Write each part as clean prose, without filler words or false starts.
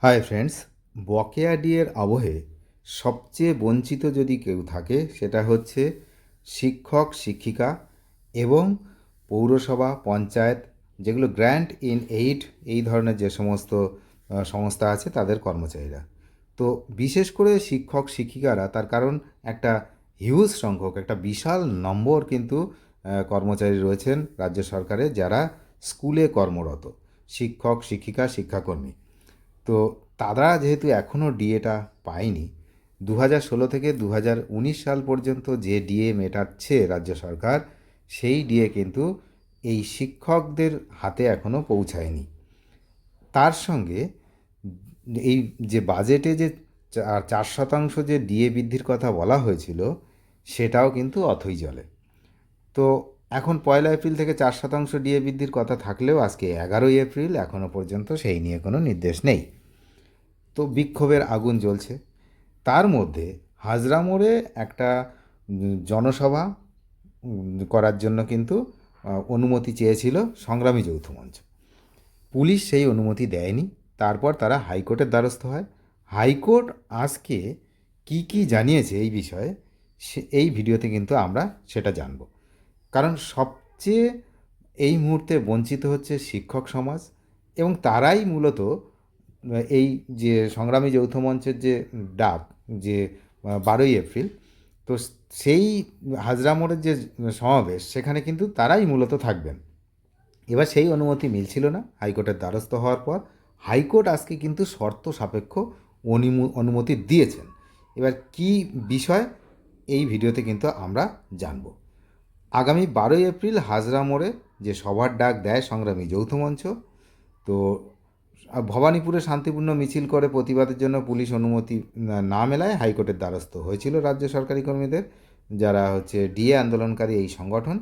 Hi friends, বকেয়া ডিএর আবহে সবচেয়ে বঞ্চিত যদি কেউ থাকে সেটা হচ্ছে শিক্ষক শিক্ষিকা এবং পৌরসভা পঞ্চায়েত, যেগুলো গ্র্যান্ট ইন এইড এই ধরনের যে সমস্ত সংস্থা আছে তাদের কর্মচারীরা। তো বিশেষ করে শিক্ষক শিক্ষিকারা, তার কারণ একটা হিউজ সংখ্যক, একটা বিশাল নম্বর কিন্তু কর্মচারী রয়েছেন রাজ্য সরকারে যারা স্কুলে কর্মরত, শিক্ষক শিক্ষিকা শিক্ষাকর্মী। তো তারা যেহেতু এখনও ডিএটা পায়নি, 2016 থেকে 2019 সাল পর্যন্ত যে ডিএ মেটাচ্ছে রাজ্য সরকার, সেই ডিএ কিন্তু এই শিক্ষকদের হাতে এখনও পৌঁছায়নি। তার সঙ্গে এই যে বাজেটে যে 4% যে ডিএ বৃদ্ধির কথা বলা হয়েছিল, সেটাও কিন্তু অথৈ জলে। তো এখন 1 এপ্রিল থেকে 4% ডিএ বৃদ্ধির কথা থাকলেও আজকে 11 এপ্রিল, এখনও পর্যন্ত সেই নিয়ে কোনো নির্দেশ নেই। তো বিক্ষোভের আগুন জ্বলছে। তার মধ্যে হাজরা মোড়ে একটা জনসভা করার জন্য কিন্তু অনুমতি চেয়েছিল সংগ্রামী যৌথ মঞ্চ। পুলিশ সেই অনুমতি দেয়নি। তারপর তারা হাইকোর্টের দ্বারস্থ হয়। হাইকোর্ট আজকে কি কি জানিয়েছে এই বিষয়ে, এই ভিডিওতে কিন্তু আমরা সেটা জানব। কারণ সবচেয়ে এই মুহূর্তে বঞ্চিত হচ্ছে শিক্ষক সমাজ, এবং তারাই মূলত এই যে সংগ্রামী যৌথ মঞ্চের যে ডাক, যে 12 এপ্রিল, তো সেই হাজরা মোড়ের যে সমাবেশ, সেখানে কিন্তু তারাই মূলত থাকবেন। এবার সেই অনুমতি মিলছিল না হাইকোর্টের দ্বারস্থ হওয়ার পর। হাইকোর্ট আজকে কিন্তু শর্ত সাপেক্ষ অনুমতি দিয়েছেন। এবার কি বিষয়, এই ভিডিওতে কিন্তু আমরা জানব। আগামী 12 এপ্রিল হাজরা মোড়ে যে সভার ডাক দেয় সংগ্রামী যৌথ মঞ্চ, তো ভবানীপুরে শান্তিপূর্ণ মিছিল করে প্রতিবাদের জন্য পুলিশ অনুমতি না মেলায় হাইকোর্টের দ্বারস্থ হয়েছিল রাজ্য সরকারি কর্মীদের, যারা হচ্ছে ডিএ আন্দোলনকারী এই সংগঠন।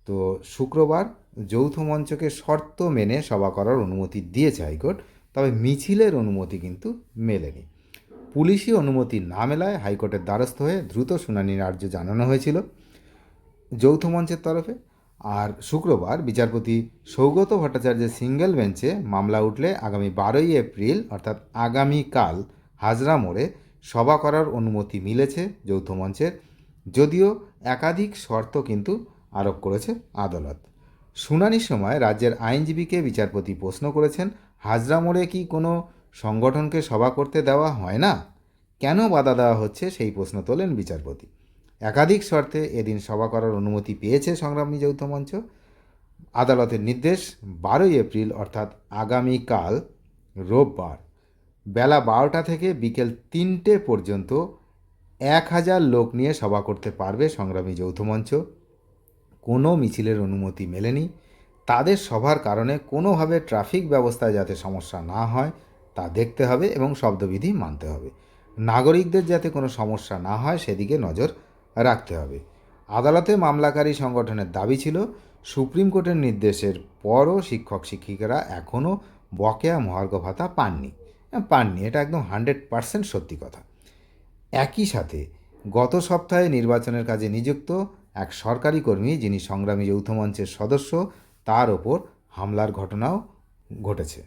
তো শুক্রবার যৌথ মঞ্চকে শর্ত মেনে সভা করার অনুমতি দিয়েছে হাইকোর্ট, তবে মিছিলের অনুমতি কিন্তু মেলেনি। পুলিশি অনুমতি না মেলায় হাইকোর্টের দ্বারস্থ হয়ে দ্রুত শুনানির আর্জি জানানো হয়েছিল যৌথ মঞ্চের তরফে। আর শুক্রবার বিচারপতি সৌগত ভট্টাচার্যের সিঙ্গেল বেঞ্চে মামলা উঠলে আগামী 12 এপ্রিল অর্থাৎ আগামীকাল হাজরা মোড়ে সভা করার অনুমতি মিলেছে যৌথ মঞ্চের, যদিও একাধিক শর্ত কিন্তু আরোপ করেছে আদালত। শুনানির সময় রাজ্যের আইনজীবীকে বিচারপতি প্রশ্ন করেছেন, হাজরা মোড়ে কি কোনো সংগঠনকে সভা করতে দেওয়া হয় না, কেন বাধা দেওয়া হচ্ছে, সেই প্রশ্ন তোলেন বিচারপতি। একাধিক শর্তে এদিন সভা করার অনুমতি পেয়েছে সংগ্রামী যৌথ মঞ্চ। আদালতের নির্দেশ, 12 এপ্রিল অর্থাৎ আগামীকাল রোববার বেলা 12টা থেকে বিকেল 3টে পর্যন্ত 1000 লোক নিয়ে সভা করতে পারবে সংগ্রামী যৌথ মঞ্চ। কোনো মিছিলের অনুমতি মেলেনি। তাদের সভার কারণে কোনোভাবে ট্রাফিক ব্যবস্থায় যাতে সমস্যা না হয় তা দেখতে হবে এবং শব্দবিধি মানতে হবে। নাগরিকদের যাতে কোনো সমস্যা না হয় সেদিকে নজর রাখতে হবে। আদালতে মামলাকারী সংগঠনের দাবি ছিল, সুপ্রিম কোর্টের নির্দেশের পরও শিক্ষক শিক্ষিকারা এখনও বকেয়া মহার্ঘ ভাতা পাননি। এটা একদম 100% সত্যি কথা। একই সাথে গত সপ্তাহে নির্বাচনের কাজে নিযুক্ত এক সরকারি কর্মী, যিনি সংগ্রামী যৌথ মঞ্চের সদস্য, তার ওপর হামলার ঘটনাও ঘটেছে।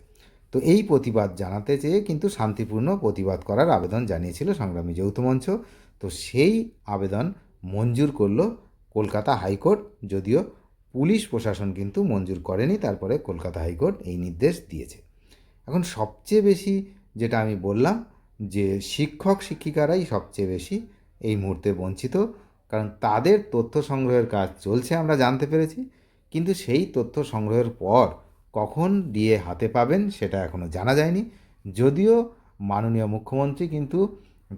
তো এই প্রতিবাদ জানাতে চেয়ে কিন্তু শান্তিপূর্ণ প্রতিবাদ করার আবেদন জানিয়েছিল সংগ্রামী যৌথ মঞ্চ। তো সেই আবেদন মঞ্জুর করল কলকাতা হাইকোর্ট, যদিও পুলিশ প্রশাসন কিন্তু মঞ্জুর করেনি। তারপরে কলকাতা হাইকোর্ট এই নির্দেশ দিয়েছে। এখন সবচেয়ে বেশি যেটা আমি বললাম, যে শিক্ষক শিক্ষিকারাই সবচেয়ে বেশি এই মুহূর্তে বঞ্চিত, কারণ তাদের তথ্য সংগ্রহের কাজ চলছে আমরা জানতে পেরেছি, কিন্তু সেই তথ্য সংগ্রহের পর কখন ডিএ হাতে পাবেন সেটা এখনও জানা যায়নি। যদিও মাননীয় মুখ্যমন্ত্রী কিন্তু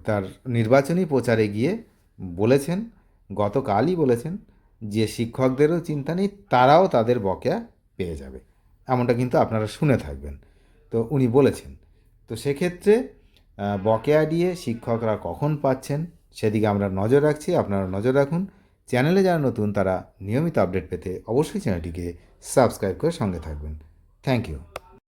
তার নির্বাচনী প্রচারে গিয়ে বলেছেন, গতকালই বলেছেন, যে শিক্ষকদেরও চিন্তা নেই, তারাও তাদের বকেয়া পেয়ে যাবে। এমনটা কিন্তু আপনারা শুনে থাকবেন। তো উনি বলেছেন। তো সেক্ষেত্রে বকেয়া দিয়ে শিক্ষকরা কখন পাচ্ছেন সেদিকে আমরা নজর রাখছি, আপনারা নজর রাখুন। চ্যানেলে যারা নতুন তারা নিয়মিত আপডেট পেতে অবশ্যই চ্যানেলটিকে সাবস্ক্রাইব করে সঙ্গে থাকবেন। Thank you.